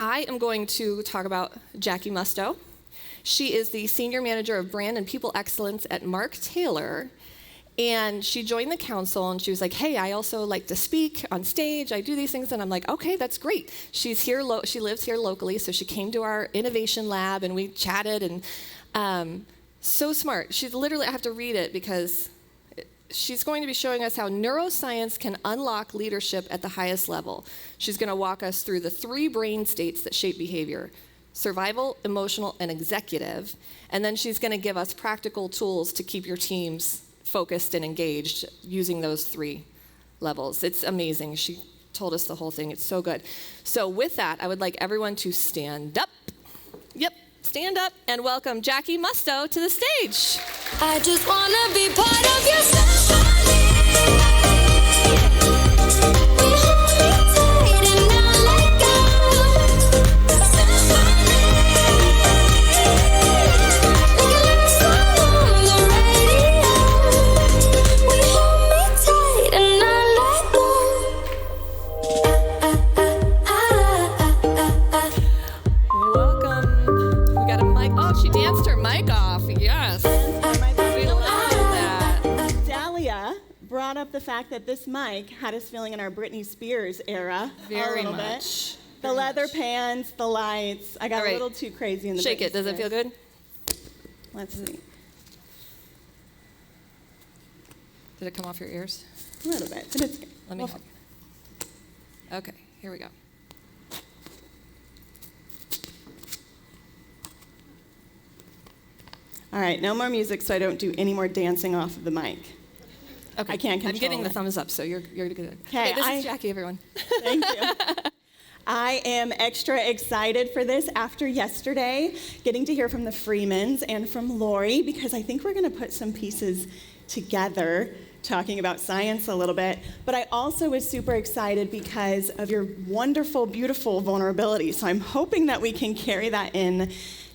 I am going to talk about Jackie Musto. She is the Senior Manager of Brand and People Excellence at Mark Taylor. And she joined the council, and she was like, hey, I also like to speak on stage. I do these things. And I'm like, okay, that's great. She's here. She lives here locally, so she came to our innovation lab, and we chatted. And so smart. She's literally, I have to read it because she's going to be showing us how neuroscience can unlock leadership at the highest level. She's going to walk us through the 3 brain states that shape behavior: survival, emotional, and executive. And then she's going to give us practical tools to keep your teams focused and engaged using those 3 levels. It's amazing. She told us the whole thing. It's so good. So with that, I would like everyone to stand up. Yep, stand up and welcome Jackie Musto to the stage. I just want to be part of your symphony. We hold me tight and not let go. Symphony. Like a love song on the radio. We hold me tight and not let go. Welcome. We got a mic. Oh, she danced her mic off. Yes. We love that. Dahlia brought up the fact that this mic had us feeling in our Britney Spears era a Very little much. bit. The leather pants, the lights. I got All right. a little too crazy in the Shake Britney it. Does it feel Spears. good? Let's see. Did it come off your ears? A little bit, but it's good. Let me We'll help you. Okay, here we go. All right, no more music so I don't do any more dancing off of the mic. Okay. I can't I'm control getting the it. thumbs up, so you're good. Okay, Hey, this is Jackie, everyone. Thank you. I am extra excited for this after yesterday, getting to hear from the Freemans and from Lori, because I think we're going to put some pieces together, talking about science a little bit. But I also was super excited because of your wonderful, beautiful vulnerability. So I'm hoping that we can carry that in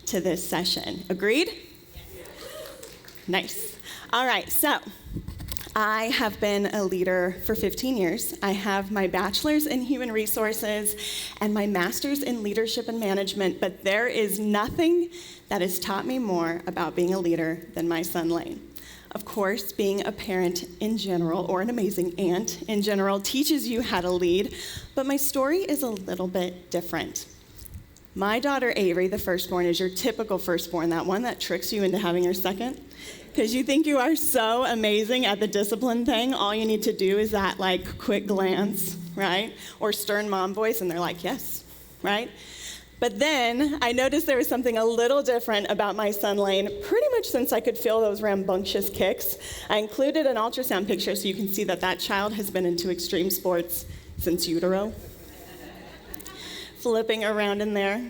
to this session. Agreed? Nice. All right, so I have been a leader for 15 years. I have my bachelor's in human resources and my master's in leadership and management, but there is nothing that has taught me more about being a leader than my son Lane. Of course, being a parent in general, or an amazing aunt in general, teaches you how to lead, but my story is a little bit different. My daughter Avery, the firstborn, is your typical firstborn, that one that tricks you into having your second. Because you think you are so amazing at the discipline thing, all you need to do is that quick glance, right? Or stern mom voice, and they're like, yes, right? But then I noticed there was something a little different about my son Lane, pretty much since I could feel those rambunctious kicks. I included an ultrasound picture so you can see that that child has been into extreme sports since utero. Flipping around in there.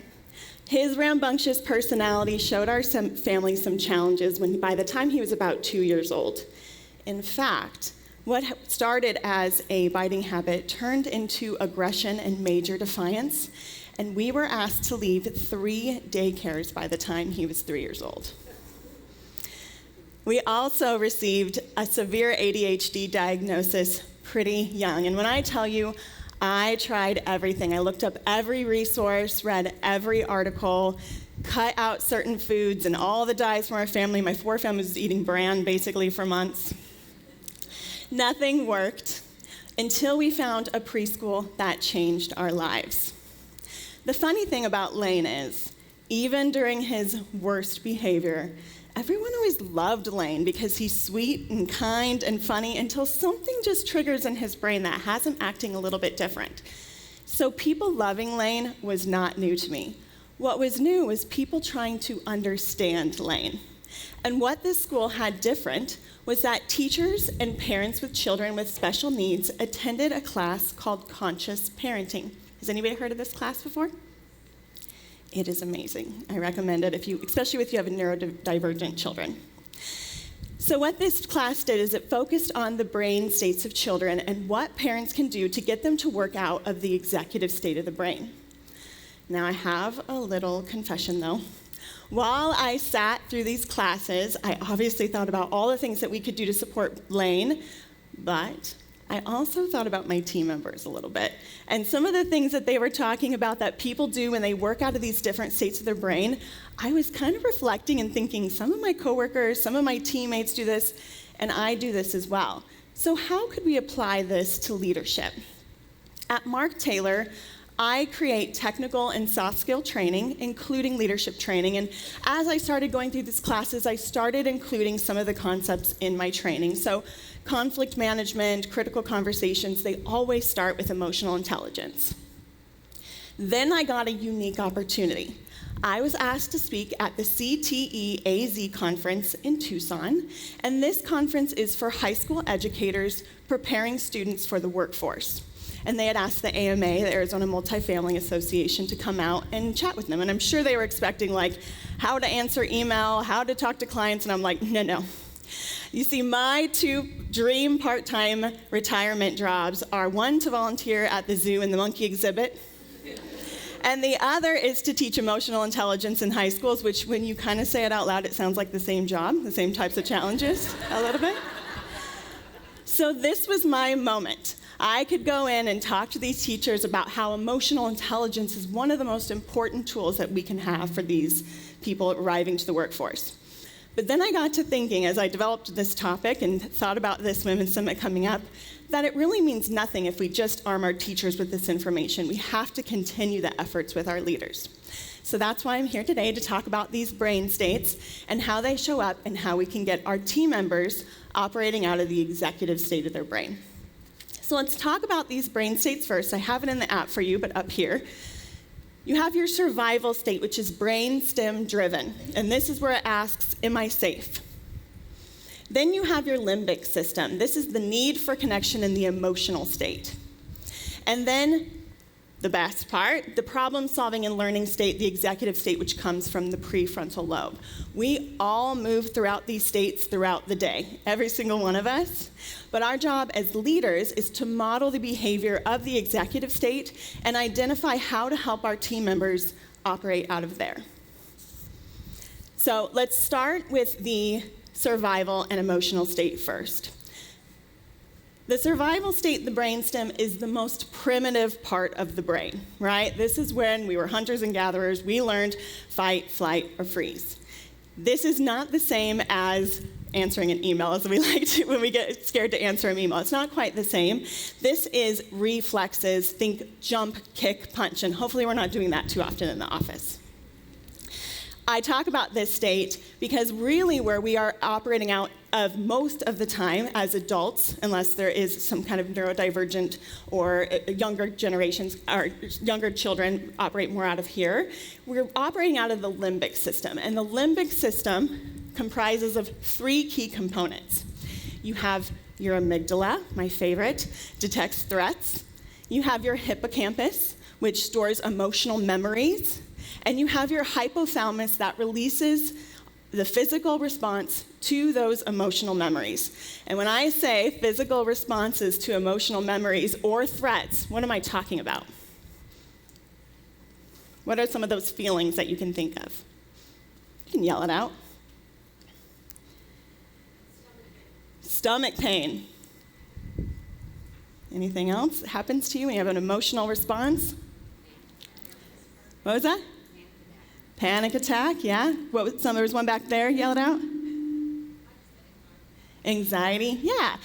His rambunctious personality showed our family some challenges by the time he was about 2 years old. In fact, what started as a biting habit turned into aggression and major defiance, and we were asked to leave 3 daycares by the time he was 3 years old. We also received a severe ADHD diagnosis pretty young, and when I tell you, I tried everything. I looked up every resource, read every article, cut out certain foods and all the diets from our family. My 4 family was eating bran basically for months. Nothing worked until we found a preschool that changed our lives. The funny thing about Lane is, even during his worst behavior, everyone always loved Lane because he's sweet and kind and funny until something just triggers in his brain that has him acting a little bit different. So people loving Lane was not new to me. What was new was people trying to understand Lane. And what this school had different was that teachers and parents with children with special needs attended a class called Conscious Parenting. Has anybody heard of this class before? It is amazing. I recommend it, especially if you have neurodivergent children. So what this class did is it focused on the brain states of children and what parents can do to get them to work out of the executive state of the brain. Now I have a little confession though. While I sat through these classes, I obviously thought about all the things that we could do to support Lane, but I also thought about my team members a little bit. And some of the things that they were talking about that people do when they work out of these different states of their brain, I was kind of reflecting and thinking, some of my coworkers, some of my teammates do this, and I do this as well. So how could we apply this to leadership? At Mark Taylor, I create technical and soft skill training, including leadership training. And as I started going through these classes, I started including some of the concepts in my training. So conflict management, critical conversations, they always start with emotional intelligence. Then I got a unique opportunity. I was asked to speak at the CTE AZ conference in Tucson, and this conference is for high school educators preparing students for the workforce. And they had asked the AMA, the Arizona Multifamily Association, to come out and chat with them. And I'm sure they were expecting, like, how to answer email, how to talk to clients, and I'm like, no. You see, my two dream part-time retirement jobs are one to volunteer at the zoo in the monkey exhibit, and the other is to teach emotional intelligence in high schools, which when you kind of say it out loud, it sounds like the same job, the same types of challenges, a little bit. So this was my moment. I could go in and talk to these teachers about how emotional intelligence is one of the most important tools that we can have for these people arriving to the workforce. But then I got to thinking, as I developed this topic and thought about this Women's Summit coming up, that it really means nothing if we just arm our teachers with this information. We have to continue the efforts with our leaders. So that's why I'm here today to talk about these brain states and how they show up and how we can get our team members operating out of the executive state of their brain. So let's talk about these brain states first. I have it in the app for you, but up here. You have your survival state, which is brain stem driven. And this is where it asks, am I safe? Then you have your limbic system. This is the need for connection in the emotional state. And then the best part, the problem-solving and learning state, the executive state, which comes from the prefrontal lobe. We all move throughout these states throughout the day, every single one of us. But our job as leaders is to model the behavior of the executive state and identify how to help our team members operate out of there. So let's start with the survival and emotional state first. The survival state, the brainstem, is the most primitive part of the brain, right? This is when we were hunters and gatherers. We learned fight, flight, or freeze. This is not the same as answering an email, as we like to when we get scared to answer an email. It's not quite the same. This is reflexes, think jump, kick, punch, and hopefully we're not doing that too often in the office. I talk about this state because really where we are operating out of most of the time as adults, unless there is some kind of neurodivergent or younger generations or younger children operate more out of here, we're operating out of the limbic system. And the limbic system comprises of three key components. You have your amygdala, my favorite, detects threats. You have your hippocampus, which stores emotional memories. And you have your hypothalamus that releases the physical response to those emotional memories. And when I say physical responses to emotional memories or threats, what am I talking about? What are some of those feelings that you can think of? You can yell it out. Stomach pain. Anything else that happens to you when you have an emotional response? What was that? Panic attack, yeah. There was one back there, yell it out. Anxiety, yeah.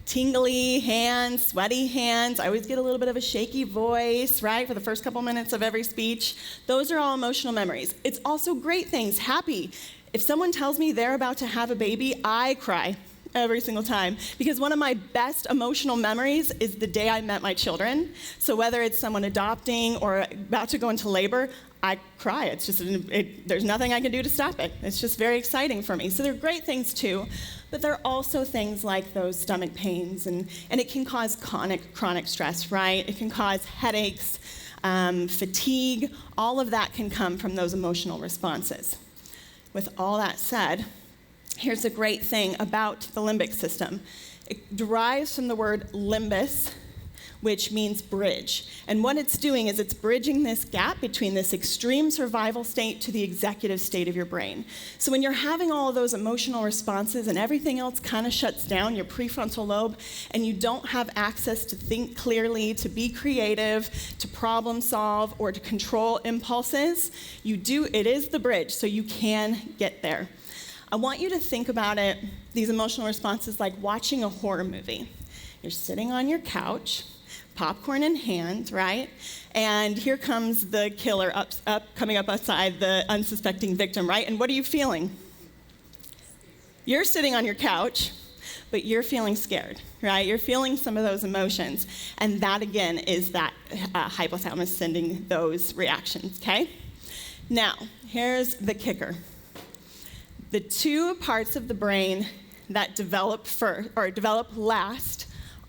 Tingly hands, sweaty hands. I always get a little bit of a shaky voice, right, for the first couple minutes of every speech. Those are all emotional memories. It's also great things, happy. If someone tells me they're about to have a baby, I cry every single time, because one of my best emotional memories is the day I met my children. So whether it's someone adopting or about to go into labor, I cry. It's just, there's nothing I can do to stop it. It's just very exciting for me. So they're great things too, but there are also things like those stomach pains, and it can cause chronic stress, right? It can cause headaches, fatigue. All of that can come from those emotional responses. With all that said, here's the great thing about the limbic system. It derives from the word limbus, which means bridge. And what it's doing is it's bridging this gap between this extreme survival state to the executive state of your brain. So when you're having all of those emotional responses and everything else kind of shuts down, your prefrontal lobe, and you don't have access to think clearly, to be creative, to problem solve, or to control impulses, it is the bridge, so you can get there. I want you to think about it, these emotional responses, like watching a horror movie. You're sitting on your couch, popcorn in hand, right? And here comes the killer coming up outside the unsuspecting victim, right? And what are you feeling? You're sitting on your couch, but you're feeling scared, right? You're feeling some of those emotions. And that, again, is that hypothalamus sending those reactions, okay? Now, here's the kicker. The two parts of the brain that develop last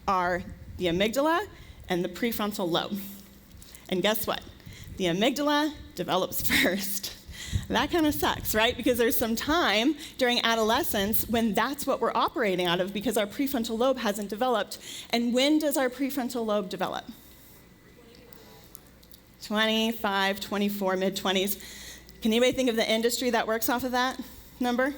are the amygdala and the prefrontal lobe. And guess what? The amygdala develops first. That kind of sucks, right? Because there's some time during adolescence when that's what we're operating out of because our prefrontal lobe hasn't developed. And when does our prefrontal lobe develop? 25, 24, mid-20s. Can anybody think of the industry that works off of that number?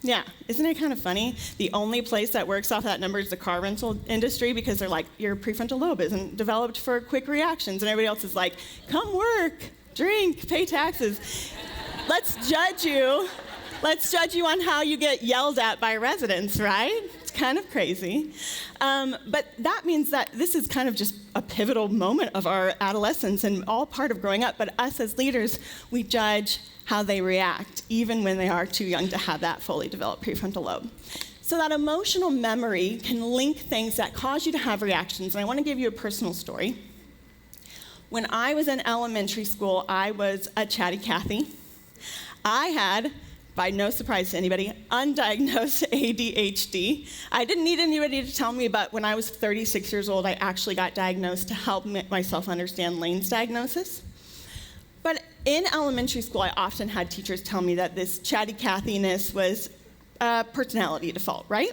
Yeah, isn't it kind of funny? The only place that works off that number is the car rental industry because they're like, your prefrontal lobe isn't developed for quick reactions. And everybody else is like, come work, drink, pay taxes. Let's judge you. Let's judge you on how you get yelled at by residents, right? It's kind of crazy. But that means that this is kind of just a pivotal moment of our adolescence and all part of growing up. But us as leaders, we judge how they react, even when they are too young to have that fully developed prefrontal lobe. So that emotional memory can link things that cause you to have reactions. And I want to give you a personal story. When I was in elementary school, I was a chatty Cathy. I had, by no surprise to anybody, undiagnosed ADHD. I didn't need anybody to tell me, but when I was 36 years old, I actually got diagnosed to help myself understand Lane's diagnosis. But in elementary school, I often had teachers tell me that this chatty Cathy-ness was a personality default, right?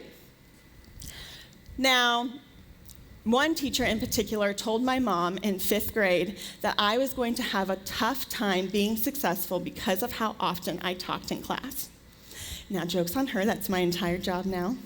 Now, one teacher in particular told my mom in 5th grade that I was going to have a tough time being successful because of how often I talked in class. Now, joke's on her, that's my entire job now.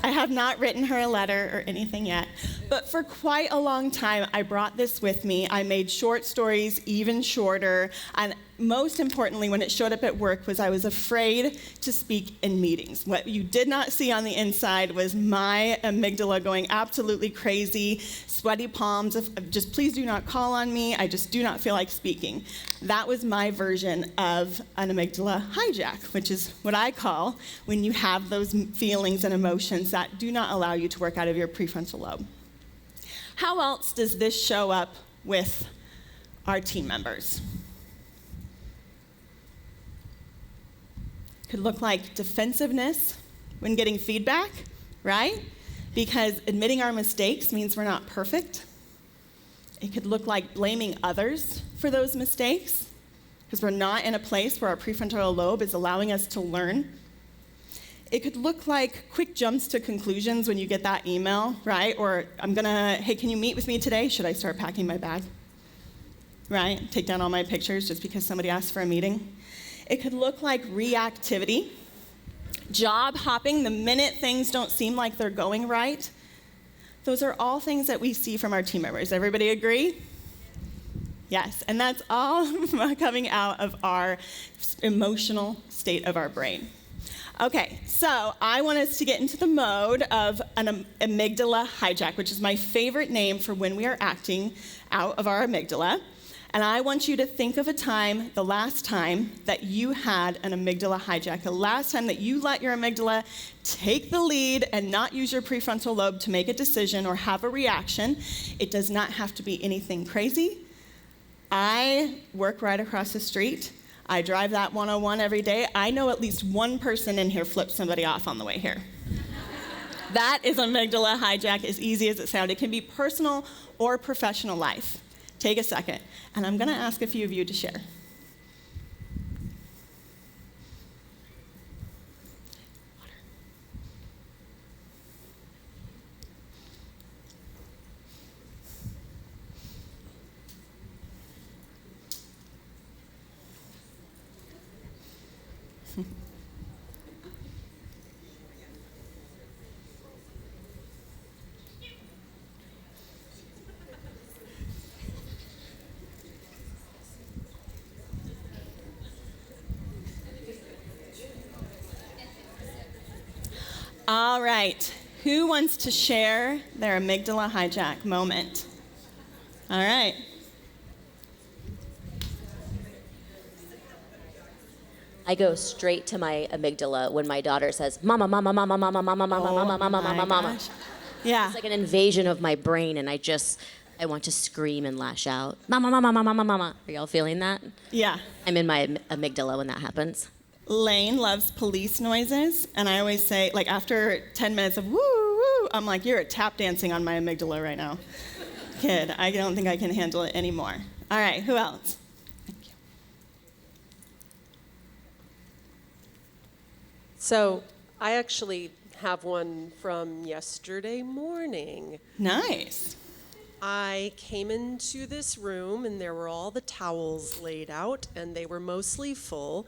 I have not written her a letter or anything yet, but for quite a long time, I brought this with me. I made short stories even shorter, and most importantly, when it showed up at work, was I was afraid to speak in meetings. What you did not see on the inside was my amygdala going absolutely crazy, sweaty palms, of just please do not call on me, I just do not feel like speaking. That was my version of an amygdala hijack, which is what I call when you have those feelings and emotions that do not allow you to work out of your prefrontal lobe. How else does this show up with our team members? Could look like defensiveness when getting feedback, right? Because admitting our mistakes means we're not perfect. It could look like blaming others for those mistakes, because we're not in a place where our prefrontal lobe is allowing us to learn. It could look like quick jumps to conclusions when you get that email, right? Or hey, can you meet with me today? Should I start packing my bag? Right? Take down all my pictures just because somebody asked for a meeting. It could look like reactivity, job hopping the minute things don't seem like they're going right. Those are all things that we see from our team members. Everybody agree? Yes, and that's all coming out of our emotional state of our brain. Okay, so I want us to get into the mode of an amygdala hijack, which is my favorite name for when we are acting out of our amygdala. And I want you to think of a time, the last time that you had an amygdala hijack, the last time that you let your amygdala take the lead and not use your prefrontal lobe to make a decision or have a reaction. It does not have to be anything crazy. I work right across the street. I drive that 101 every day. I know at least one person in here flipped somebody off on the way here. That is amygdala hijack, as easy as it sounds. It can be personal or professional life. Take a second, and I'm going to ask a few of you to share. All right, who wants to share their amygdala hijack moment? All right. I go straight to my amygdala when my daughter says, "Mama, mama, mama, mama, mama, mama, mama, mama, mama, mama." Gosh. Yeah. It's like an invasion of my brain, and I want to scream and lash out. Mama, mama, mama, mama, mama. Are y'all feeling that? Yeah. I'm in my amygdala when that happens. Lane loves police noises, and I always say, like, after 10 minutes of woo, woo, I'm like, you're tap dancing on my amygdala right now. Kid, I don't think I can handle it anymore. All right, who else? Thank you. So I actually have one from yesterday morning. Nice. I came into this room and there were all the towels laid out and they were mostly full,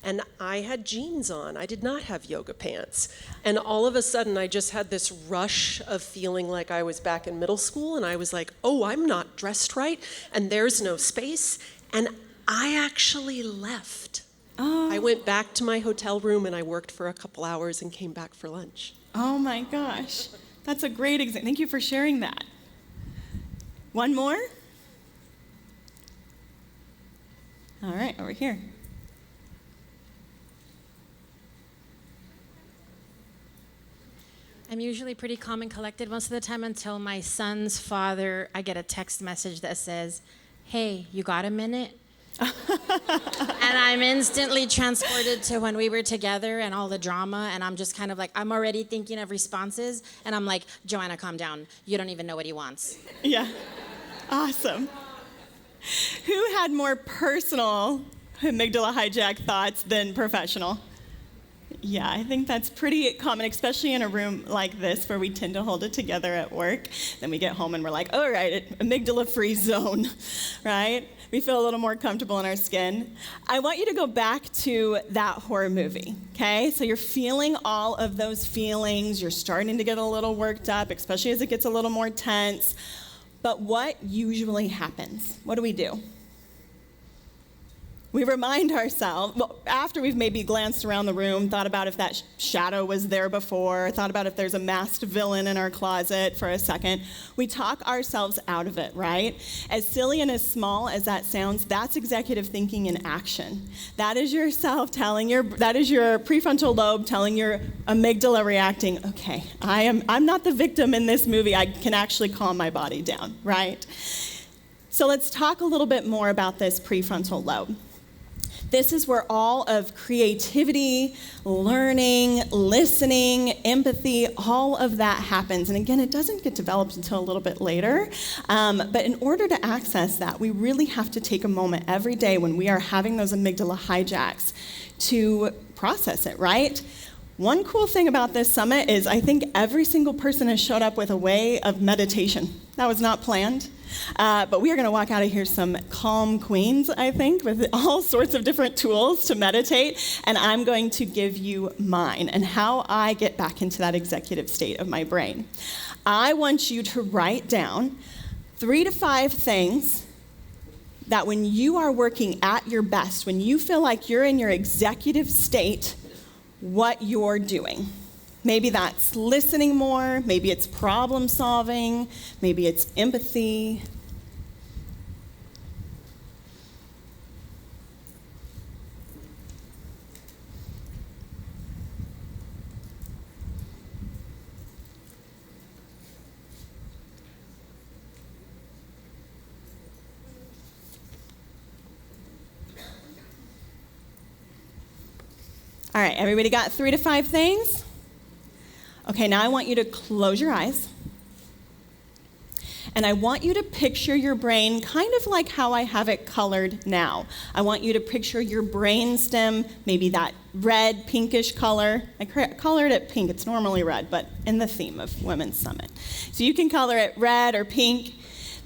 and I had jeans on. I did not have yoga pants. And all of a sudden I just had this rush of feeling like I was back in middle school, and I was like, oh, I'm not dressed right and there's no space. And I actually left. Oh. I went back to my hotel room and I worked for a couple hours and came back for lunch. Oh my gosh. That's a great example. Thank you for sharing that. One more? All right, over here. I'm usually pretty calm and collected most of the time until my son's father, I get a text message that says, "Hey, you got a minute?" And I'm instantly transported to when we were together and all the drama, and I'm just kind of like, I'm already thinking of responses, and I'm like, Joanna, calm down. You don't even know what he wants. Yeah. Awesome. Who had more personal amygdala hijack thoughts than professional? Yeah, I think that's pretty common, especially in a room like this where we tend to hold it together at work. Then we get home and we're like, all right, amygdala-free zone, right? We feel a little more comfortable in our skin. I want you to go back to that horror movie, okay? So you're feeling all of those feelings. You're starting to get a little worked up, especially as it gets a little more tense. But what usually happens? What do? We remind ourselves, well, after we've maybe glanced around the room, thought about if that shadow was there before, thought about if there's a masked villain in our closet for a second, we talk ourselves out of it, right? As silly and as small as that sounds, that's executive thinking in action. That is yourself that is your prefrontal lobe telling your amygdala reacting, okay, I'm not the victim in this movie, I can actually calm my body down, right? So let's talk a little bit more about this prefrontal lobe. This is where all of creativity, learning, listening, empathy, all of that happens. And again, it doesn't get developed until a little bit later. But in order to access that, we really have to take a moment every day when we are having those amygdala hijacks to process it, right? One cool thing about this summit is I think every single person has showed up with a way of meditation. That was not planned. But we are going to walk out of here some calm queens, I think, with all sorts of different tools to meditate. And I'm going to give you mine and how I get back into that executive state of my brain. I want you to write down 3 to 5 things that when you are working at your best, when you feel like you're in your executive state, what you're doing. Maybe that's listening more, maybe it's problem solving, maybe it's empathy. All right, everybody got 3 to 5 things? Okay, now I want you to close your eyes. And I want you to picture your brain kind of like how I have it colored now. I want you to picture your brain stem, maybe that red, pinkish color. I colored it pink. It's normally red, but in the theme of Women's Summit. So you can color it red or pink.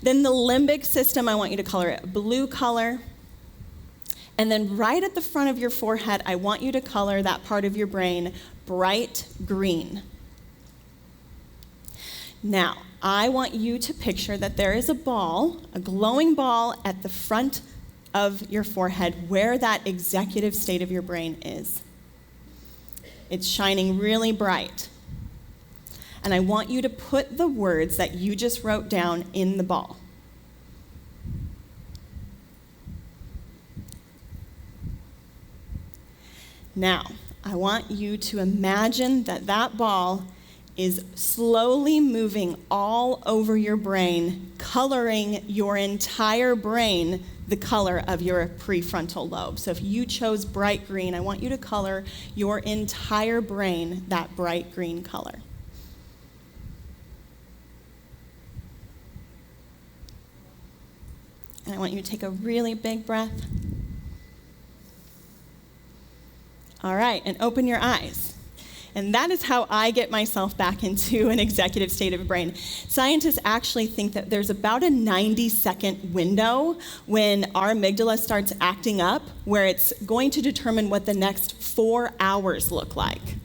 Then the limbic system, I want you to color it a blue color. And then right at the front of your forehead, I want you to color that part of your brain bright green. Now, I want you to picture that there is a ball, a glowing ball at the front of your forehead where that executive state of your brain is. It's shining really bright. And I want you to put the words that you just wrote down in the ball. Now, I want you to imagine that that ball is slowly moving all over your brain, coloring your entire brain the color of your prefrontal lobe. So if you chose bright green, I want you to color your entire brain that bright green color. And I want you to take a really big breath. All right, and open your eyes. And that is how I get myself back into an executive state of brain. Scientists actually think that there's about a 90-second window when our amygdala starts acting up, where it's going to determine what the next 4 hours look like.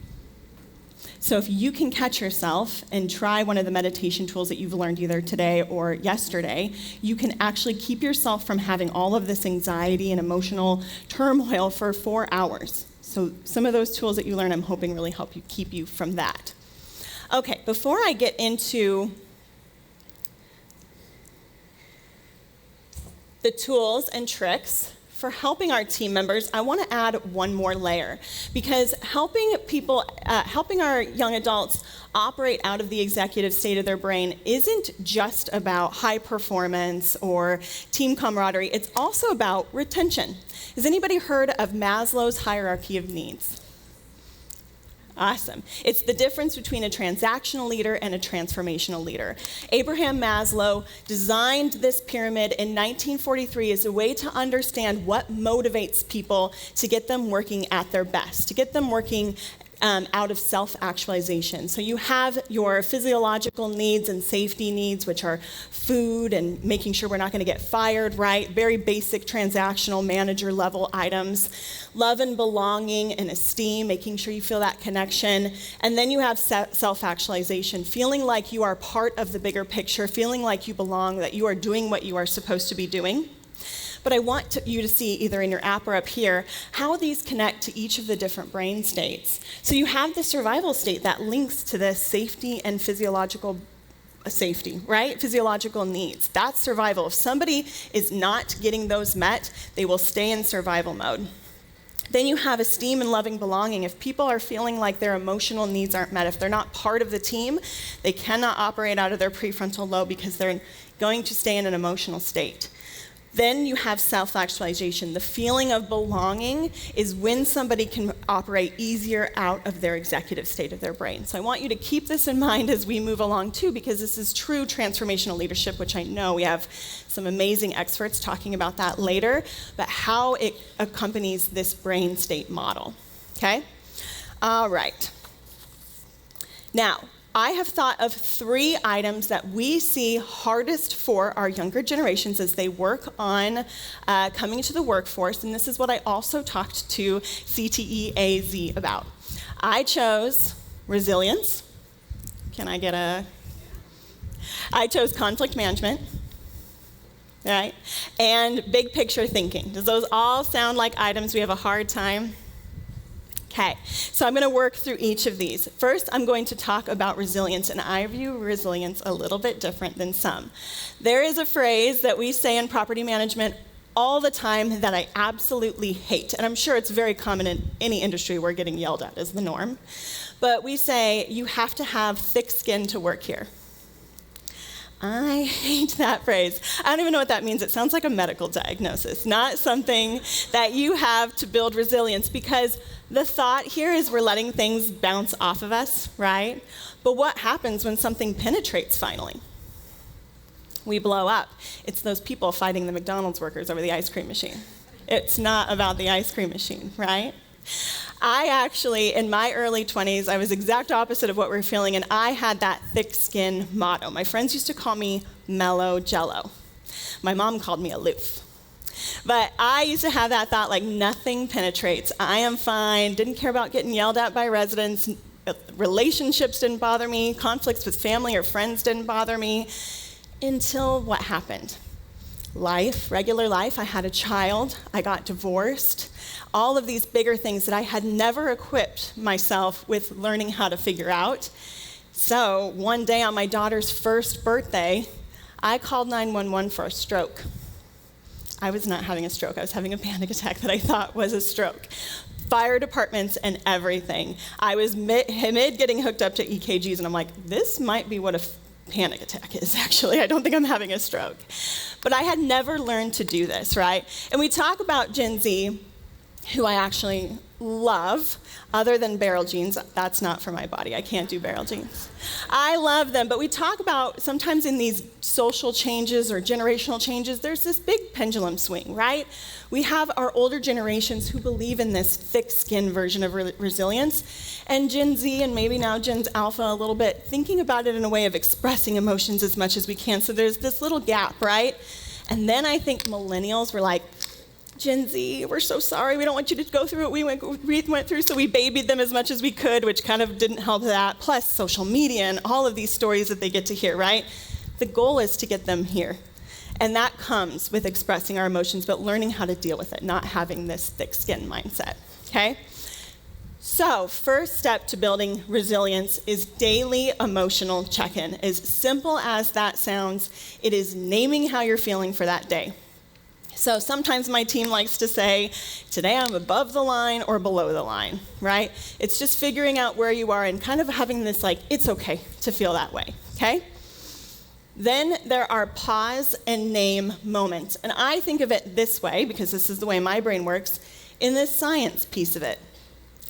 So if you can catch yourself and try one of the meditation tools that you've learned either today or yesterday, you can actually keep yourself from having all of this anxiety and emotional turmoil for 4 hours. So some of those tools that you learn, I'm hoping really help you keep you from that. Okay, before I get into the tools and tricks for helping our team members, I want to add one more layer, because helping our young adults operate out of the executive state of their brain isn't just about high performance or team camaraderie, it's also about retention. Has anybody heard of Maslow's hierarchy of needs? Awesome. It's the difference between a transactional leader and a transformational leader. Abraham Maslow designed this pyramid in 1943 as a way to understand what motivates people to get them working at their best, to get them working out of self-actualization. So you have your physiological needs and safety needs, which are food and making sure we're not going to get fired, right? Very basic transactional manager level items. Love and belonging and esteem, making sure you feel that connection. And then you have self-actualization, feeling like you are part of the bigger picture, feeling like you belong, that you are doing what you are supposed to be doing. But I want you to see, either in your app or up here, how these connect to each of the different brain states. So you have the survival state that links to the safety and physiological safety, right? Physiological needs. That's survival. If somebody is not getting those met, they will stay in survival mode. Then you have esteem and loving belonging. If people are feeling like their emotional needs aren't met, if they're not part of the team, they cannot operate out of their prefrontal lobe because they're going to stay in an emotional state. Then you have self-actualization. The feeling of belonging is when somebody can operate easier out of their executive state of their brain. So I want you to keep this in mind as we move along too, because this is true transformational leadership, which I know we have some amazing experts talking about that later, but how it accompanies this brain state model, okay? All right. Now, I have thought of 3 items that we see hardest for our younger generations as they work on coming to the workforce, and this is what I also talked to CTEAZ about. I chose resilience. I chose conflict management, right? And big picture thinking. Does those all sound like items we have a hard time? Okay, so I'm going to work through each of these. First, I'm going to talk about resilience, and I view resilience a little bit different than some. There is a phrase that we say in property management all the time that I absolutely hate, and I'm sure it's very common in any industry where getting yelled at is the norm. But we say, you have to have thick skin to work here. I hate that phrase. I don't even know what that means. It sounds like a medical diagnosis, not something that you have to build resilience, because the thought here is we're letting things bounce off of us, right? But what happens when something penetrates finally? We blow up. It's those people fighting the McDonald's workers over the ice cream machine. It's not about the ice cream machine, right? I actually, in my early 20s, I was exact opposite of what we're feeling, and I had that thick skin motto. My friends used to call me mellow jello. My mom called me aloof. But I used to have that thought like nothing penetrates. I am fine, didn't care about getting yelled at by residents. Relationships didn't bother me. Conflicts with family or friends didn't bother me. Until what happened? Life, regular life. I had a child. I got divorced. All of these bigger things that I had never equipped myself with learning how to figure out. So one day on my daughter's first birthday, I called 911 for a stroke. I was not having a stroke. I was having a panic attack that I thought was a stroke. Fire departments and everything. I was mid getting hooked up to EKGs, and I'm like, this might be what a panic attack is, actually. I don't think I'm having a stroke. But I had never learned to do this, right? And we talk about Gen Z, who I actually love, other than barrel jeans. That's not for my body. I can't do barrel jeans. I love them, but we talk about sometimes in these social changes or generational changes, there's this big pendulum swing, right? We have our older generations who believe in this thick-skinned version of resilience, and Gen Z and maybe now Gen Alpha a little bit, thinking about it in a way of expressing emotions as much as we can. So there's this little gap, right? And then I think millennials were like, Gen Z, we're so sorry. We don't want you to go through what we went through, so we babied them as much as we could, which kind of didn't help that. Plus social media and all of these stories that they get to hear, right? The goal is to get them here. And that comes with expressing our emotions, but learning how to deal with it, not having this thick-skinned mindset, okay? So, first step to building resilience is daily emotional check-in. As simple as that sounds, it is naming how you're feeling for that day. So sometimes my team likes to say, today I'm above the line or below the line, right? It's just figuring out where you are and kind of having this like, it's okay to feel that way, okay? Then there are pause and name moments. And I think of it this way, because this is the way my brain works, in this science piece of it.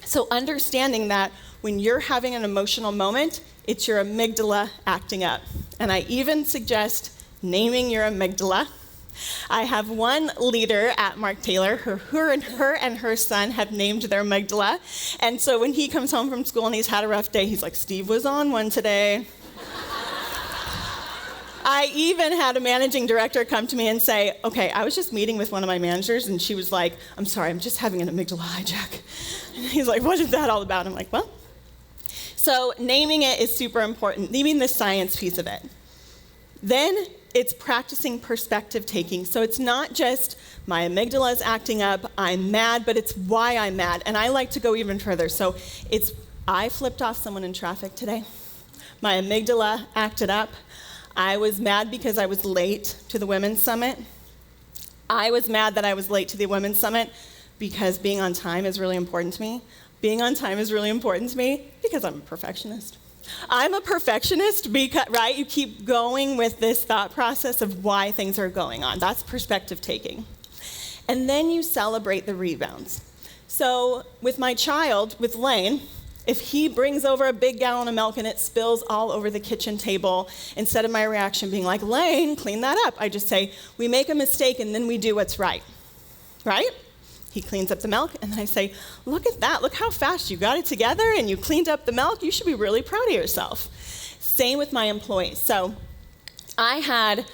So understanding that when you're having an emotional moment, it's your amygdala acting up. And I even suggest naming your amygdala. I have one leader at Mark Taylor, her and her son have named their amygdala. And so when he comes home from school and he's had a rough day, he's like, Steve was on one today. I even had a managing director come to me and say, okay, I was just meeting with one of my managers, and she was like, I'm sorry, I'm just having an amygdala hijack. And he's like, what is that all about? I'm like, well. So naming it is super important, naming the science piece of it. Then it's practicing perspective taking. So it's not just my amygdala is acting up, I'm mad, but it's why I'm mad. And I like to go even further. So it's, I flipped off someone in traffic today. My amygdala acted up. I was mad because I was late to the Women's Summit. I was mad that I was late to the Women's Summit because being on time is really important to me. Being on time is really important to me because I'm a perfectionist. I'm a perfectionist because, right? You keep going with this thought process of why things are going on. That's perspective taking. And then you celebrate the rebounds. So with my child, with Lane, if he brings over a big gallon of milk and it spills all over the kitchen table, instead of my reaction being like, Lane, clean that up, I just say, we make a mistake and then we do what's right, right? He cleans up the milk, and then I say, look at that. Look how fast you got it together, and you cleaned up the milk. You should be really proud of yourself. Same with my employees. So I had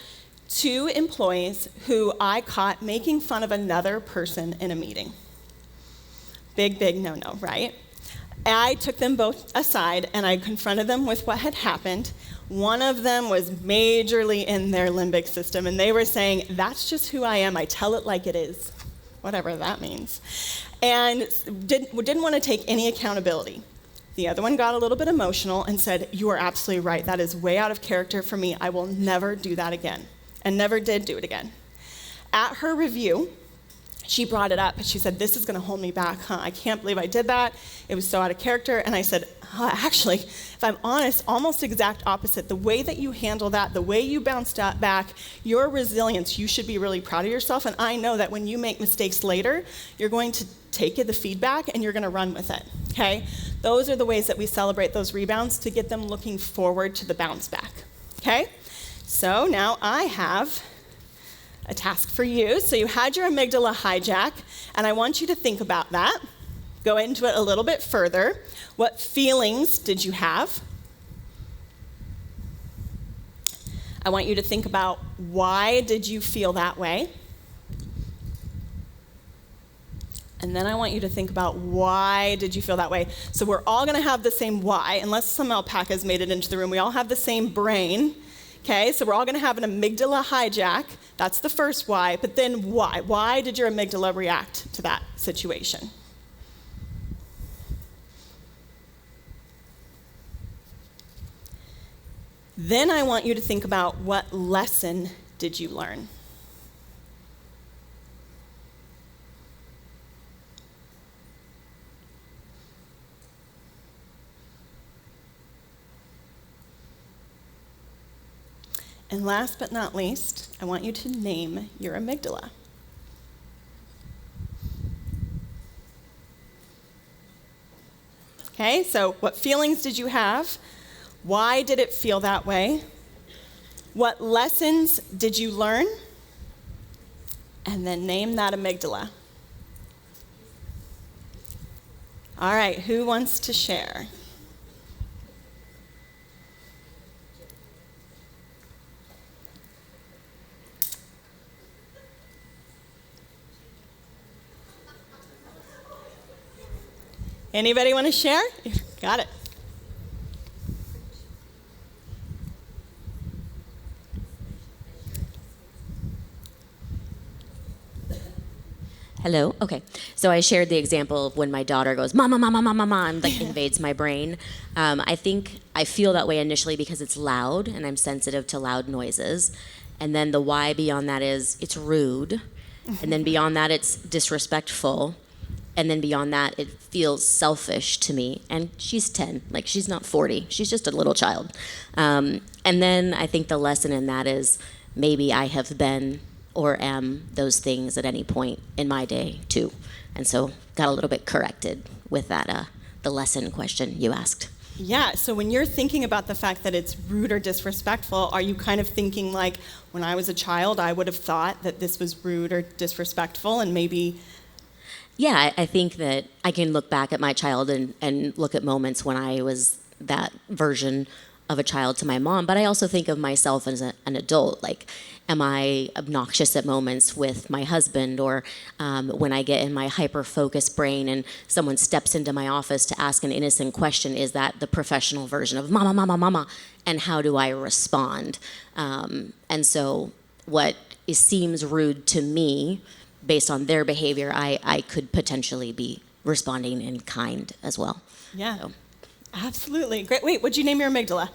2 employees who I caught making fun of another person in a meeting. Big, big no-no, right? I took them both aside, and I confronted them with what had happened. One of them was majorly in their limbic system, and they were saying, that's just who I am. I tell it like it is. Whatever that means, and didn't want to take any accountability. The other one got a little bit emotional and said, you are absolutely right. That is way out of character for me. I will never do that again, and never did do it again. At her review, she brought it up, and she said, this is going to hold me back, huh? I can't believe I did that. It was so out of character. And I said, actually, if I'm honest, almost exact opposite. The way that you handle that, the way you bounced back, your resilience, you should be really proud of yourself. And I know that when you make mistakes later, you're going to take the feedback and you're going to run with it, okay? Those are the ways that we celebrate those rebounds to get them looking forward to the bounce back, okay? So now I have a task for you. So you had your amygdala hijack, and I want you to think about that. Go into it a little bit further. What feelings did you have? I want you to think about why did you feel that way? And then I want you to think about why did you feel that way. So we're all going to have the same why, unless some alpacas made it into the room. We all have the same brain. Okay, so we're all going to have an amygdala hijack. That's the first why. But then why? Why did your amygdala react to that situation? Then I want you to think about what lesson did you learn? And last but not least, I want you to name your amygdala. Okay, so what feelings did you have? Why did it feel that way? What lessons did you learn? And then name that amygdala. All right, who wants to share? Anybody want to share? Got it. Hello. Okay. So I shared the example of when my daughter goes, "Mama, mama, mama, mama," and like invades my brain. I think I feel that way initially because it's loud and I'm sensitive to loud noises. And then the why beyond that is it's rude. And then beyond that, it's disrespectful. And then beyond that, it feels selfish to me. And she's 10, like she's not 40. She's just a little child. And then I think the lesson in that is maybe I have been or am those things at any point in my day too. And so got a little bit corrected with that, the lesson question you asked. Yeah, so when you're thinking about the fact that it's rude or disrespectful, are you kind of thinking like, when I was a child, I would have thought that this was rude or disrespectful and maybe... Yeah, I think that I can look back at my child and look at moments when I was that version of a child to my mom, but I also think of myself as an adult. Like, am I obnoxious at moments with my husband, or when I get in my hyper-focused brain and someone steps into my office to ask an innocent question, is that the professional version of mama, mama, mama, and how do I respond? And so what seems rude to me, based on their behavior, I could potentially be responding in kind as well. Yeah, so. Absolutely. Great. Wait, what'd you name your amygdala?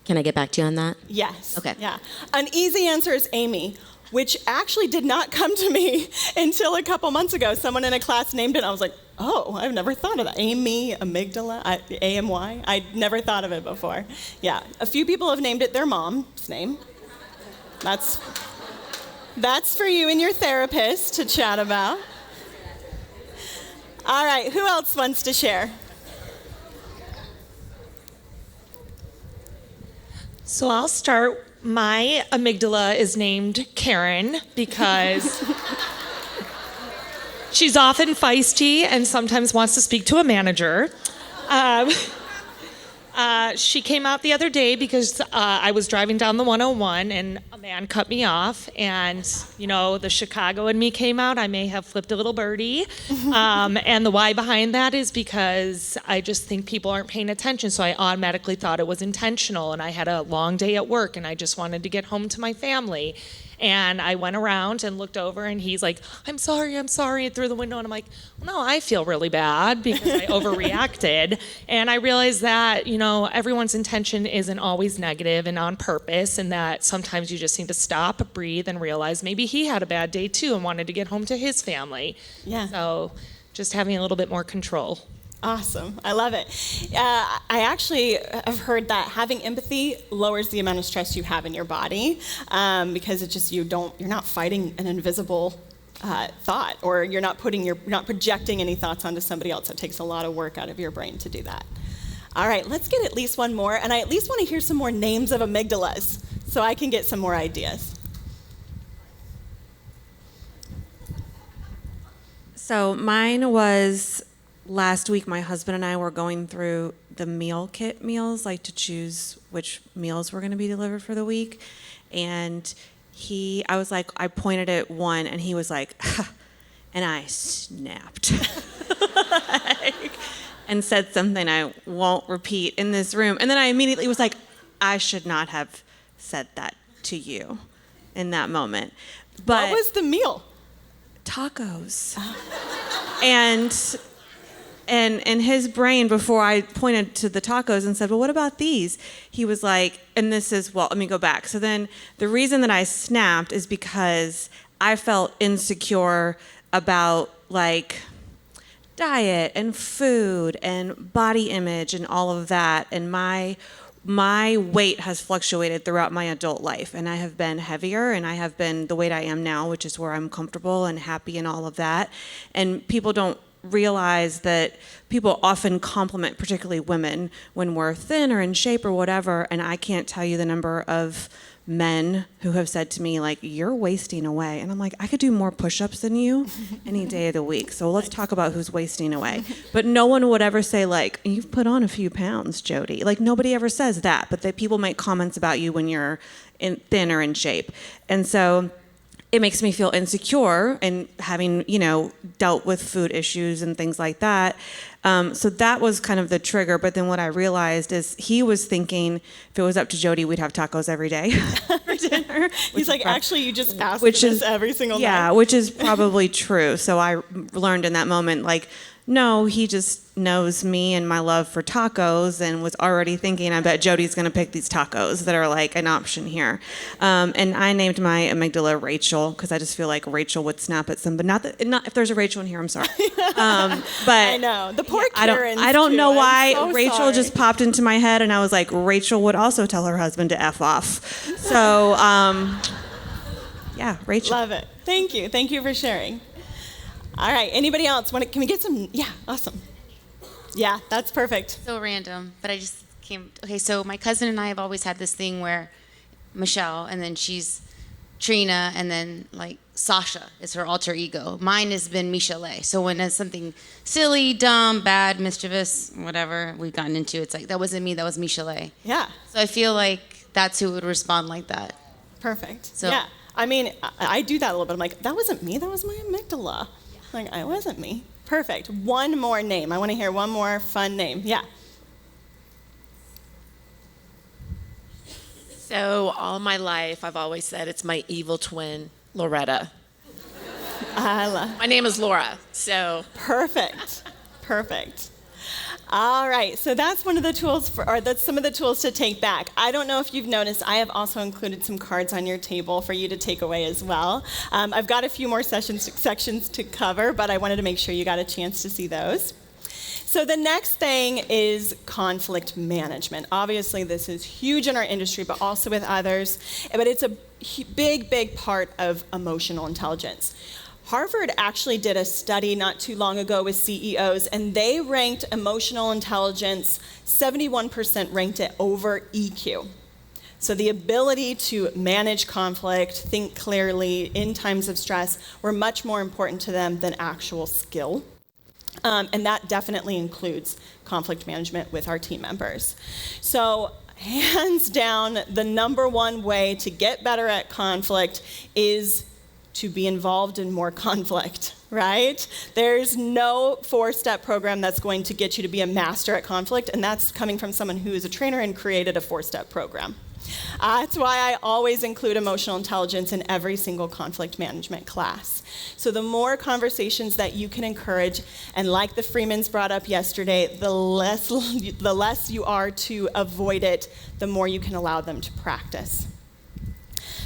Can I get back to you on that? Yes. Okay. Yeah. An easy answer is Amy, which actually did not come to me until a couple months ago. Someone in a class named it, and I was like, oh, I've never thought of that. Amy, amygdala, A-M-Y. I'd never thought of it before. Yeah. A few people have named it their mom's name. That's for you and your therapist to chat about. All right, who else wants to share? So I'll start. My amygdala is named Karen because she's often feisty and sometimes wants to speak to a manager. She came out the other day because I was driving down the 101 and a man cut me off, and the Chicago in me came out. I may have flipped a little birdie, and the why behind that is because I just think people aren't paying attention, so I automatically thought it was intentional, and I had a long day at work and I just wanted to get home to my family. And I went around and looked over, and he's like, I'm sorry, through the window. And I'm like, well, no, I feel really bad because I overreacted. And I realized that, everyone's intention isn't always negative and on purpose, and that sometimes you just need to stop, breathe, and realize maybe he had a bad day too and wanted to get home to his family. Yeah. So just having a little bit more control. Awesome. I love it. I actually have heard that having empathy lowers the amount of stress you have in your body, because it's just you're not fighting an invisible thought, or you're not projecting any thoughts onto somebody else. It takes a lot of work out of your brain to do that. All right, let's get at least one more, and I at least want to hear some more names of amygdalas so I can get some more ideas. So mine was last week. My husband and I were going through the meal kit meals, like to choose which meals were going to be delivered for the week. And I was like, I pointed at one, and he was like, and I snapped. And said something I won't repeat in this room. And then I immediately was like, I should not have said that to you in that moment. But What was the meal? tacos. And in his brain, before I pointed to the tacos and said, well, what about these? He was like, and this is, well, let me go back. So then the reason that I snapped is because I felt insecure about like diet and food and body image and all of that. And my weight has fluctuated throughout my adult life, and I have been heavier, and I have been the weight I am now, which is where I'm comfortable and happy and all of that. And people don't realize that people often compliment, particularly women, when we're thin or in shape or whatever, and I can't tell you the number of men who have said to me, like, you're wasting away. And I'm like, I could do more push-ups than you any day of the week. So let's talk about who's wasting away. But no one would ever say, like, you've put on a few pounds, Jody. Like, nobody ever says that. But people make comments about you when you're thin or in shape. And so it makes me feel insecure, and having, dealt with food issues and things like that. So that was kind of the trigger. But then what I realized is he was thinking if it was up to Jody, we'd have tacos every day for dinner. He's like, actually, you just ask for this every single night. Yeah, which is probably true. So I learned in that moment, like, no, he just knows me and my love for tacos, and was already thinking, I bet Jody's going to pick these tacos that are like an option here. And I named my amygdala Rachel because I just feel like Rachel would snap at somebody. Not if there's a Rachel in here, I'm sorry. But I know. The poor Karens, I don't know too. why I'm so Rachel sorry. just popped into my head, and I was like, Rachel would also tell her husband to F off. So, yeah, Rachel. Love it. Thank you. Thank you for sharing. All right. Anybody else? Can we get some? Yeah. Awesome. Yeah, that's perfect. So random, but I just came. Okay, so my cousin and I have always had this thing where Michelle, and then she's Trina, and then like Sasha is her alter ego. Mine has been Michelle. So when it's something silly, dumb, bad, mischievous, whatever we've gotten into, it's like, that wasn't me, that was Michelle. Yeah. So I feel like that's who would respond like that. Perfect. So- yeah. I mean, I do that a little bit. I'm like, that wasn't me. That was my amygdala. Like, I wasn't me. Perfect. One more name. I want to hear one more fun name. Yeah. So all my life, I've always said it's my evil twin, Loretta. My name is Laura, so. Perfect. Perfect. All right, so that's one of the tools that's some of the tools to take back. I don't know if you've noticed, I have also included some cards on your table for you to take away as well. I've got a few more sections to cover, but I wanted to make sure you got a chance to see those. So the next thing is conflict management. Obviously, this is huge in our industry, but also with others. But it's a big, big part of emotional intelligence. Harvard actually did a study not too long ago with CEOs, and they ranked emotional intelligence, 71% ranked it over EQ. So the ability to manage conflict, think clearly in times of stress, were much more important to them than actual skill. And that definitely includes conflict management with our team members. So hands down, the number one way to get better at conflict is to be involved in more conflict, right? There's no 4-step program that's going to get you to be a master at conflict, and that's coming from someone who is a trainer and created a 4-step program. That's why I always include emotional intelligence in every single conflict management class. So the more conversations that you can encourage, and like the Freemans brought up yesterday, the less you are to avoid it, the more you can allow them to practice.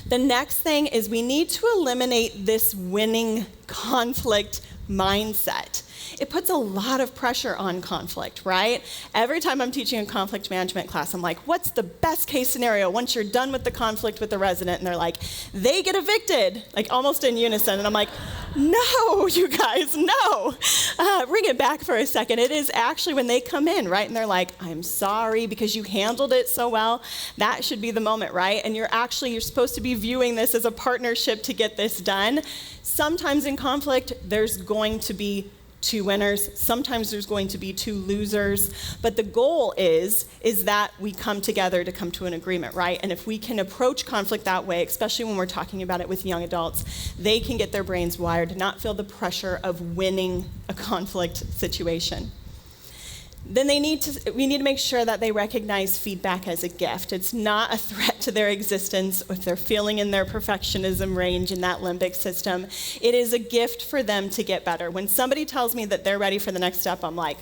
The next thing is we need to eliminate this winning conflict mindset. It puts a lot of pressure on conflict, right? Every time I'm teaching a conflict management class, I'm like, what's the best case scenario once you're done with the conflict with the resident? And they're like, they get evicted, like almost in unison. And I'm like, no, you guys, no. Bring it back for a second. It is actually when they come in, right? And they're like, I'm sorry because you handled it so well. That should be the moment, right? And you're supposed to be viewing this as a partnership to get this done. Sometimes in conflict, there's going to be two winners. Sometimes there's going to be two losers. But the goal is that we come together to come to an agreement, right? And if we can approach conflict that way, especially when we're talking about it with young adults, they can get their brains wired to not feel the pressure of winning a conflict situation. Then we need to make sure that they recognize feedback as a gift. It's not a threat to their existence if they're feeling in their perfectionism range in that limbic system. It is a gift for them to get better. When somebody tells me that they're ready for the next step, I'm like,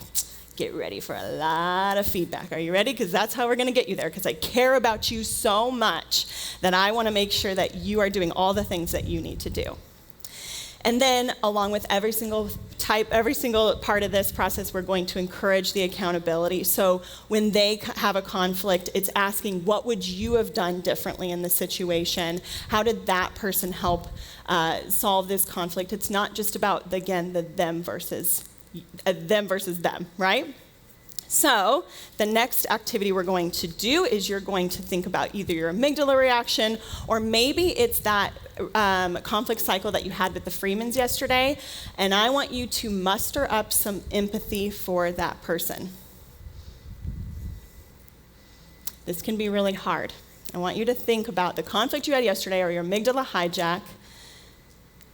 get ready for a lot of feedback. Are you ready? Because that's how we're going to get you there, because I care about you so much that I want to make sure that you are doing all the things that you need to do. And then, along with every single part of this process, we're going to encourage the accountability. So when they have a conflict, it's asking, what would you have done differently in the situation? How did that person help solve this conflict? It's not just about, again, the them versus them, right? So the next activity we're going to do is you're going to think about either your amygdala reaction, or maybe it's that conflict cycle that you had with the Freemans yesterday, and I want you to muster up some empathy for that person. This can be really hard. I want you to think about the conflict you had yesterday, or your amygdala hijack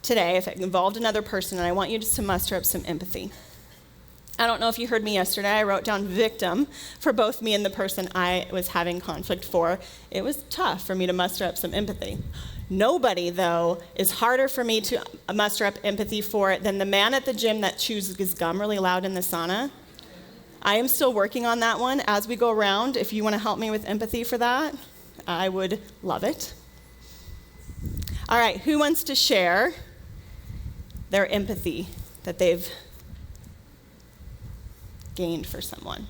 today, if it involved another person, and I want you just to muster up some empathy. I don't know if you heard me yesterday. I wrote down victim for both me and the person I was having conflict for. It was tough for me to muster up some empathy. Nobody, though, is harder for me to muster up empathy for than the man at the gym that chews his gum really loud in the sauna. I am still working on that one. As we go around, if you want to help me with empathy for that, I would love it. All right, who wants to share their empathy that they've gained for someone?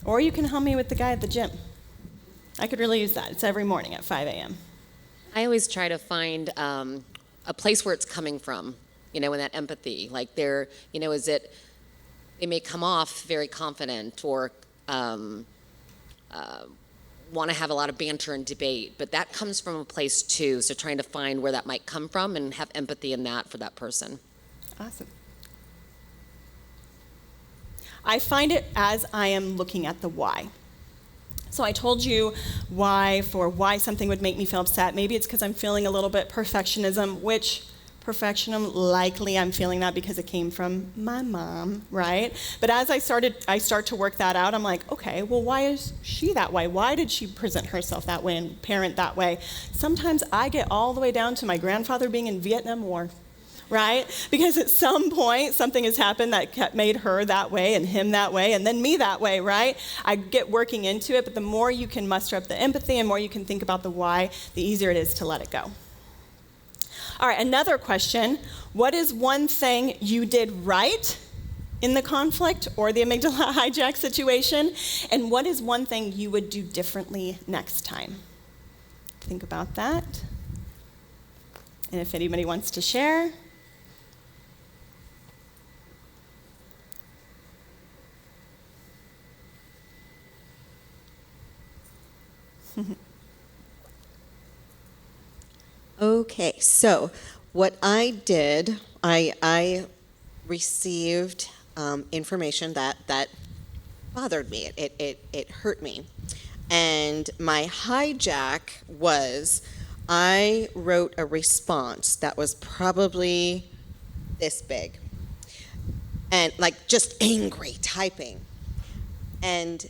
Or you can help me with the guy at the gym. I could really use that. It's every morning at 5 a.m. I always try to find a place where it's coming from, in that empathy. Like is it, they may come off very confident or want to have a lot of banter and debate, but that comes from a place too. So trying to find where that might come from and have empathy in that for that person. Awesome. I find it as I am looking at the why. So I told you why something would make me feel upset. Maybe it's because I'm feeling a little bit perfectionism, which likely I'm feeling that because it came from my mom, right? But as I start to work that out, I'm like, okay, well, why is she that way? Why did she present herself that way and parent that way? Sometimes I get all the way down to my grandfather being in Vietnam War, right? Because at some point, something has happened that made her that way and him that way and then me that way, right? I get working into it, but the more you can muster up the empathy and more you can think about the why, the easier it is to let it go. All right, another question. What is one thing you did right in the conflict or the amygdala hijack situation? And what is one thing you would do differently next time? Think about that. And if anybody wants to share. Okay, so what I did, I received information that bothered me. It hurt me. And my hijack was I wrote a response that was probably this big. And just angry typing. And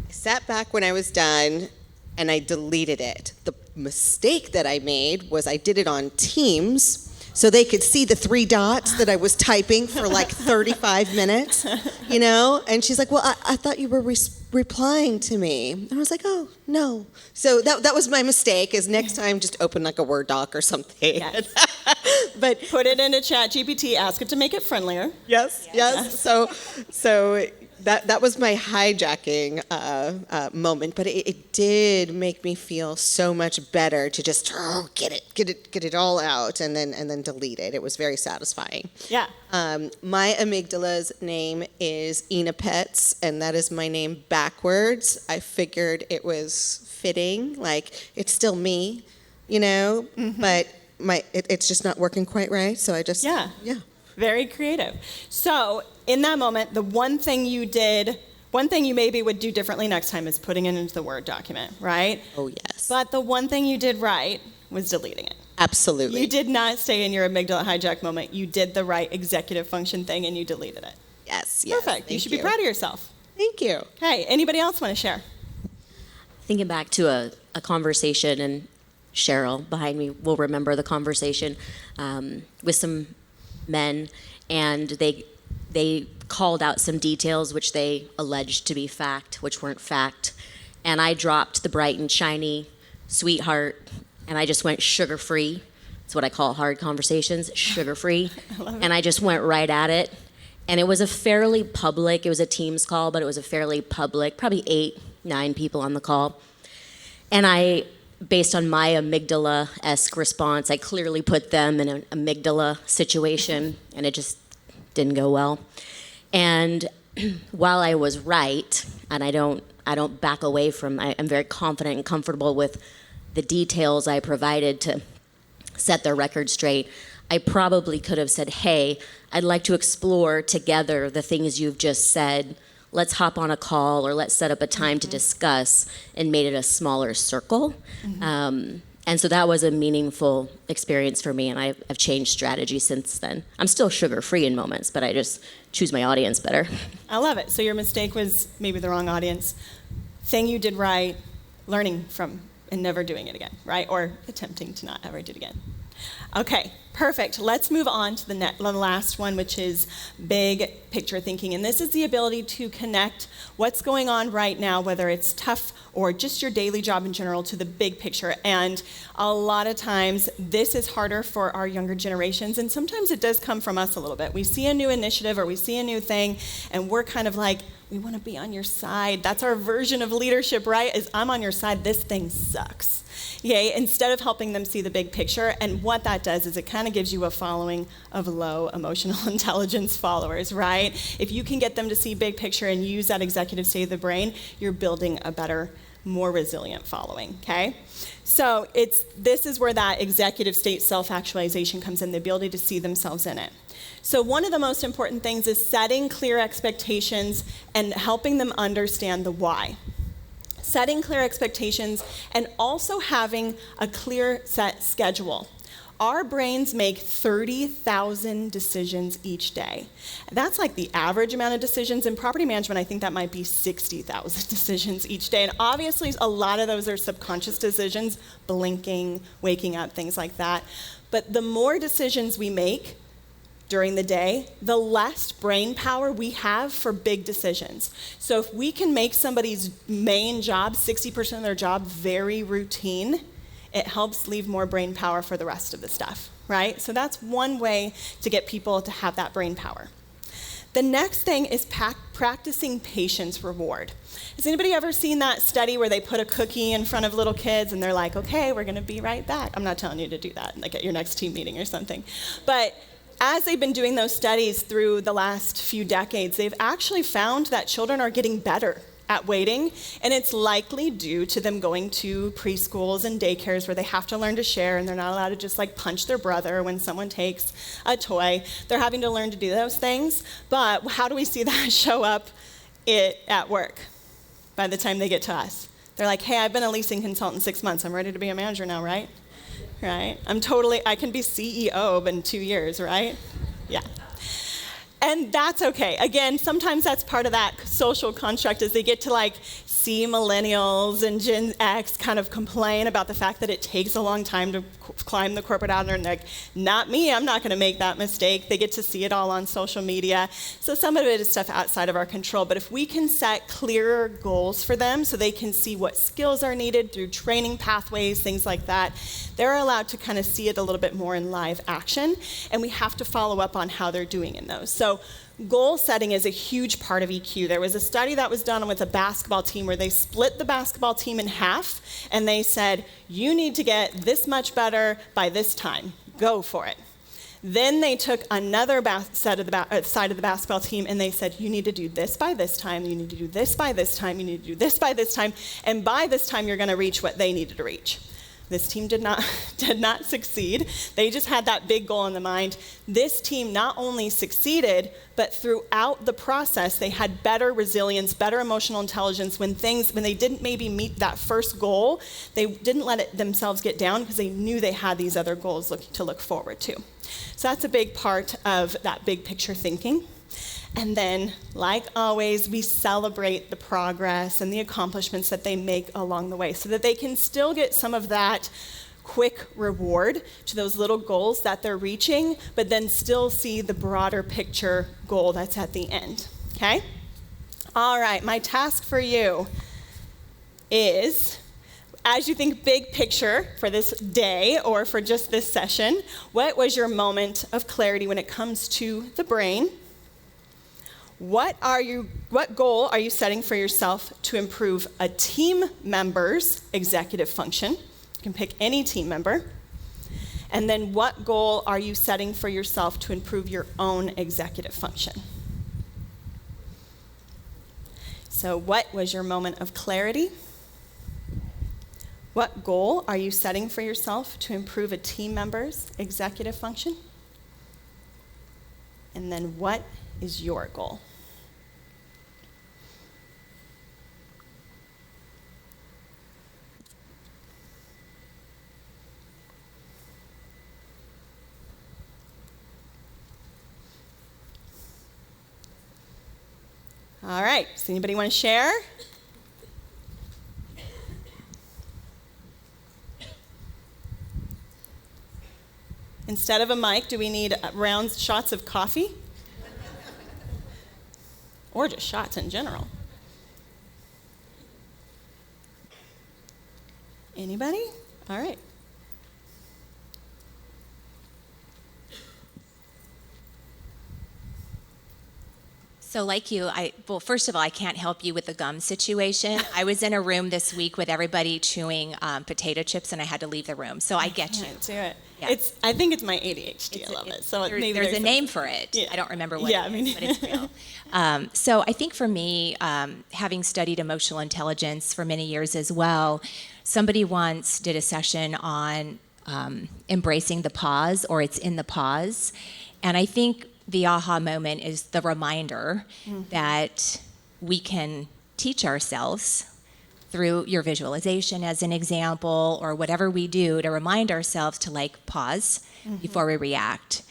I sat back when I was done and I deleted it. The mistake that I made was I did it on Teams so they could see the 3 dots that I was typing for 35 minutes, And she's like, well, I thought you were replying to me. And I was like, oh, no. So that was my mistake, is next time just open a Word doc or something. Yes. But put it into ChatGPT, ask it to make it friendlier. Yes. So that was my hijacking moment, but it did make me feel so much better to just get it all out and then delete it. It was very satisfying. Yeah. My amygdala's name is Enapets, and that is my name backwards. I figured it was fitting, like it's still me, but it's just not working quite right. So I just Yeah. yeah. Very creative. So in that moment, the one thing you maybe would do differently next time is putting it into the Word document, right? Oh yes. But the one thing you did right was deleting it. Absolutely. You did not stay in your amygdala hijack moment. You did the right executive function thing and you deleted it. Yes. Perfect. You should be proud of yourself. Thank you. Hey, anybody else want to share? Thinking back to a conversation, and Cheryl behind me will remember the conversation with some men, and they called out some details which they alleged to be fact, which weren't fact. And I dropped the bright and shiny sweetheart, and I just went sugar-free. That's what I call hard conversations, sugar-free. And I just went right at it. And it was a Teams call, but it was a fairly public, probably 8, 9 people on the call. And I, based on my amygdala-esque response, I clearly put them in an amygdala situation, and it just didn't go well. And while I was right, and I don't back away from, I'm very confident and comfortable with the details I provided to set their record straight, I probably could have said, hey, I'd like to explore together the things you've just said. Let's hop on a call, or let's set up a time to discuss, and made it a smaller circle. And so that was a meaningful experience for me, and I've changed strategy since then. I'm still sugar-free in moments, but I just choose my audience better. I love it. So your mistake was maybe the wrong audience. Thing you did right, learning from and never doing it again, right? Or attempting to not ever do it again. Okay, perfect. Let's move on to the last one, which is big picture thinking. And this is the ability to connect what's going on right now, whether it's tough or just your daily job in general, to the big picture. And a lot of times, this is harder for our younger generations. And sometimes it does come from us a little bit. We see a new initiative or we see a new thing, and we're kind of like, we want to be on your side. That's our version of leadership, right? Is I'm on your side. This thing sucks. Okay, instead of helping them see the big picture. And what that does is it kind of gives you a following of low emotional intelligence followers, right? If you can get them to see big picture and use that executive state of the brain, you're building a better, more resilient following, okay? So this is where that executive state self-actualization comes in, the ability to see themselves in it. So one of the most important things is setting clear expectations and helping them understand the why. Setting clear expectations and also having a clear set schedule. Our brains make 30,000 decisions each day. That's like the average amount of decisions. In property management, I think that might be 60,000 decisions each day. And obviously, a lot of those are subconscious decisions, blinking, waking up, things like that. But the more decisions we make during the day, the less brain power we have for big decisions. So if we can make somebody's main job, 60% of their job, very routine, it helps leave more brain power for the rest of the stuff, right? So that's one way to get people to have that brain power. The next thing is practicing patience reward. Has anybody ever seen that study where they put a cookie in front of little kids and they're like, okay, we're gonna be right back. I'm not telling you to do that, like at your next team meeting or something. But as they've been doing those studies through the last few decades, they've actually found that children are getting better at waiting, and it's likely due to them going to preschools and daycares where they have to learn to share, and they're not allowed to just like punch their brother when someone takes a toy. They're having to learn to do those things, but how do we see that show up at work by the time they get to us? They're like, hey, I've been a leasing consultant 6 months. I'm ready to be a manager now, right? Right? I can be CEO in 2 years, right? Yeah. And that's okay. Again, sometimes that's part of that social construct is they get to like see millennials and Gen X kind of complain about the fact that it takes a long time to climb the corporate ladder, and like, not me, I'm not gonna make that mistake. They get to see it all on social media. So some of it is stuff outside of our control, but if we can set clearer goals for them so they can see what skills are needed through training pathways, things like that, they're allowed to kind of see it a little bit more in live action, and we have to follow up on how they're doing in those. So goal setting is a huge part of EQ. There was a study that was done with a basketball team where they split the basketball team in half, and they said, you need to get this much better by this time. Go for it. Then they took another side of the basketball team, and they said, you need to do this by this time, you need to do this by this time, you need to do this by this time, and by this time you're going to reach what they needed to reach. This team did not succeed. They just had that big goal in the mind. This team not only succeeded, but throughout the process, they had better resilience, better emotional intelligence. When they didn't maybe meet that first goal, they didn't let themselves get down because they knew they had these other goals to look forward to. So that's a big part of that big picture thinking. And then, like always, we celebrate the progress and the accomplishments that they make along the way so that they can still get some of that quick reward to those little goals that they're reaching, but then still see the broader picture goal that's at the end, okay? All right, my task for you is, as you think big picture for this day or for just this session, what was your moment of clarity when it comes to the brain? What goal are you setting for yourself to improve a team member's executive function? You can pick any team member. And then what goal are you setting for yourself to improve your own executive function? So what was your moment of clarity? What goal are you setting for yourself to improve a team member's executive function? And then what is your goal? All right, does anybody want to share? Instead of a mic, do we need round shots of coffee? Or just shots in general? Anybody? All right. So like you, well, first of all, I can't help you with the gum situation. I was in a room this week with everybody chewing potato chips, and I had to leave the room. So I get you. Can't do it. Yeah. I think it's my ADHD. I love it. So maybe there's a name for it. Yeah. I don't remember what it is, but it's real. So I think for me, having studied emotional intelligence for many years as well, somebody once did a session on embracing the pause, or it's in the pause. And I think the aha moment is the reminder that we can teach ourselves through your visualization as an example, or whatever we do to remind ourselves to like pause before we react.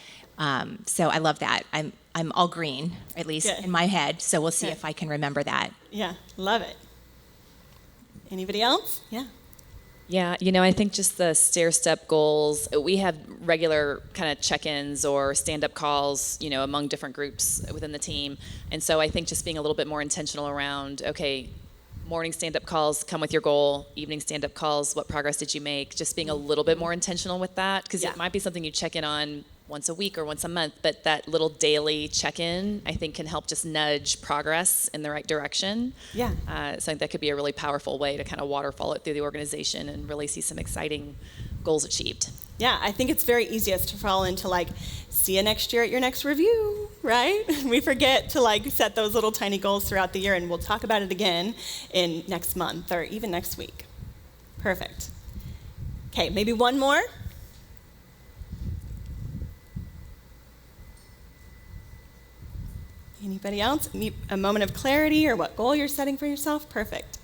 So I love that. I'm all green, at least in my head. So we'll see if I can remember that. Yeah, love it. Anybody else? Yeah. Yeah, I think just the stair-step goals, we have regular kind of check-ins or stand-up calls, among different groups within the team. And so I think just being a little bit more intentional around, okay, morning stand-up calls, come with your goal. Evening stand-up calls, what progress did you make? Just being a little bit more intentional with that, because it might be something you check in on once a week or once a month, but that little daily check-in, I think, can help just nudge progress in the right direction. Yeah. So I think that could be a really powerful way to kind of waterfall it through the organization and really see some exciting goals achieved. Yeah, I think it's very easiest to fall into see you next year at your next review, right? We forget to set those little tiny goals throughout the year, and we'll talk about it again in next month or even next week. Perfect. Okay, maybe one more. Anybody else? Need a moment of clarity or what goal you're setting for yourself? Perfect.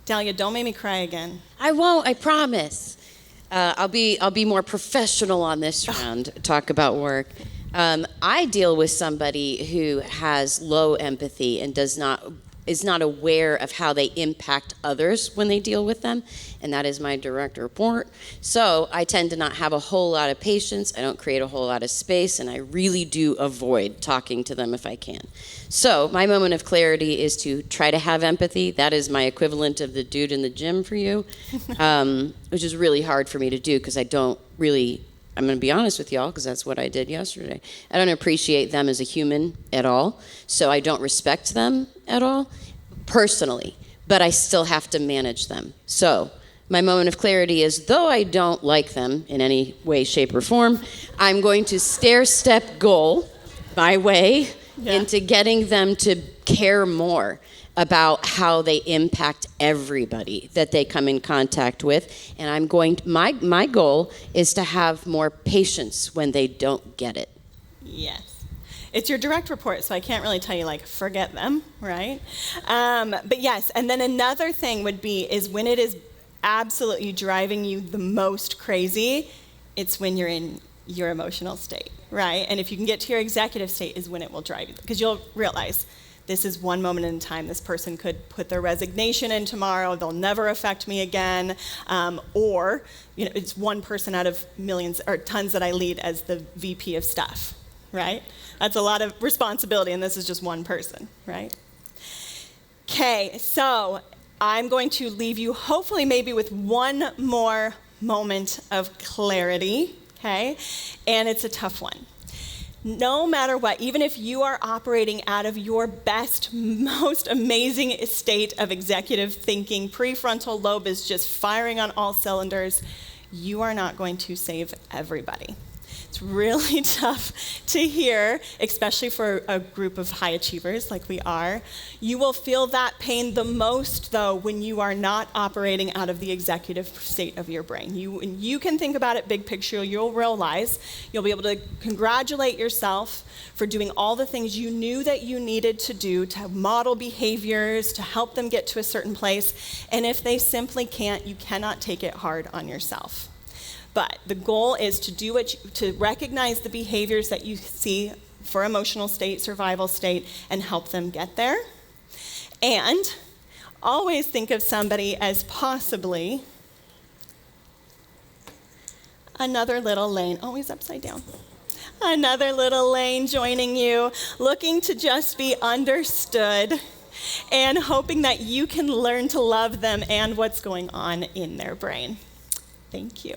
Dahlia, don't make me cry again. I won't, I promise. I'll be more professional on this round, talk about work. I deal with somebody who has low empathy and is not aware of how they impact others when they deal with them, and that is my direct report. So I tend to not have a whole lot of patience, I don't create a whole lot of space, and I really do avoid talking to them if I can. So my moment of clarity is to try to have empathy. That is my equivalent of the dude in the gym for you, which is really hard for me to do because I don't really I'm going to be honest with y'all because that's what I did yesterday. I don't appreciate them as a human at all, so I don't respect them at all personally, but I still have to manage them. So my moment of clarity is, though I don't like them in any way, shape, or form, I'm going to stair-step goal my way into getting them to care more about how they impact everybody that they come in contact with. And I'm going to, my goal is to have more patience when they don't get it. Yes. It's your direct report, so I can't really tell you, like, forget them, right? But yes, and then another thing would be is when it is absolutely driving you the most crazy, it's when you're in your emotional state, right? And if you can get to your executive state is when it will drive you, because you'll realize this is one moment in time. This person could put their resignation in tomorrow. They'll never affect me again. Or, it's one person out of millions or tons that I lead as the VP of stuff, right? That's a lot of responsibility, and this is just one person, right? Okay, so I'm going to leave you hopefully maybe with one more moment of clarity, okay? And it's a tough one. No matter what, even if you are operating out of your best, most amazing state of executive thinking, prefrontal lobe is just firing on all cylinders, you are not going to save everybody. It's really tough to hear, especially for a group of high achievers like we are. You will feel that pain the most, though, when you are not operating out of the executive state of your brain. You can think about it big picture. You'll realize you'll be able to congratulate yourself for doing all the things you knew that you needed to do to model behaviors, to help them get to a certain place. And if they simply can't, you cannot take it hard on yourself. But the goal is to recognize the behaviors that you see for emotional state, survival state, and help them get there. And always think of somebody as possibly another little lane, always upside down. Another little lane joining you, looking to just be understood and hoping that you can learn to love them and what's going on in their brain. Thank you.